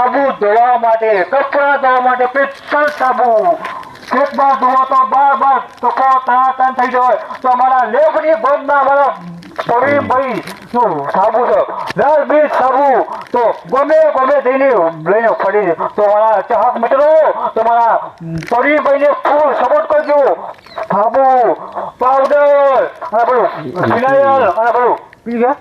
સાબુ ધોવા માટે, કપડા ધોવા માટે સ્પેશિયલ સાબુ. ખેતમાં ધોવા તો બાર તો તાન થઈ જાય. તો અમારા લેબની બંધના અમારા પ્રવીણભાઈ શું સાબુ છે, 10-20 સાબુ તો ગમે થઈને લઈને પડી. તો મારા ચાહક મિત્રો, તો મારા પ્રવીણભાઈને ફૂલ સપોર્ટ કરજો. સાબુ, પાવડર અને પેલું ફિનાઇલ અને પેલું બીજું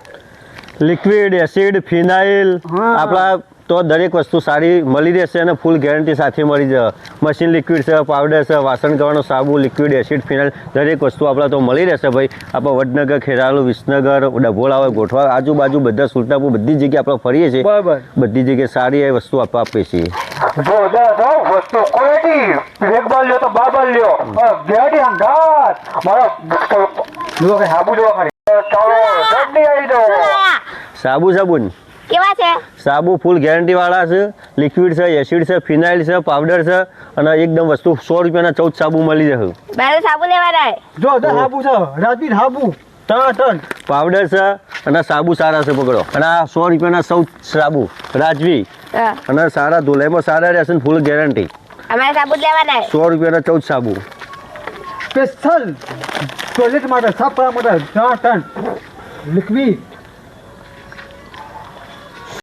લિક્વિડ એસિડ ફિનાઇલ આપણા તો દરેક વસ્તુ સારી મળી રહેશે અને ફૂલ ગેરંટી સાથે મળી જશે. મશીન લિક્વિડ છે, પાવડર છે, વાસણ કરવાનો સાબુ, લિક્વિડ એસિડ ફિનાઇલ દરેક વસ્તુ આપણા તો મળી રહેશે ભાઈ. આપણે વડનગર, ખેરાલુ, વિસનગર, ડભોળ આવે, ગોઠવા, આજુબાજુ બધા સુલતાપુર બધી જગ્યાએ આપણે ફરીએ છીએ. બરાબર. બધી જગ્યાએ સારી એ વસ્તુ આપણે આપીએ છીએ. વસ્તુ ક્વોલિટી એક બાર લ્યો તો બાર લ્યો, ગેરંટી હંગાત. મારો જો કે સાબુ જોવા કરી ચાલો જલ્દી આવી દો. સાબુ કેવા છે? સાબુ ફૂલ ગેરંટી વાળા છે. લિક્વિડ છે, એસિડ છે, ફિનાઇલ છે, પાવડર છે અને એકદમ વસ્તુ 100 રૂપિયાના 14 સાબુ મળી જશે. મારે સાબુ લેવાના જો સાબુ છે, રાજવીર સાબુ ટન પાવડર છે અને સાબુ સારા છે પકડો. અને આ 100 રૂપિયાના 14 સાબુ રાજવી અને સારા ધોલાઈમાં સારા રહેશે ને ફૂલ ગેરંટી. અમારે સાબુ લેવાના 100 રૂપિયાના 14 સાબુ સ્પેશિયલ ટોયલેટ માટે, સાફ કરવા માટે ટન લિક્વિડ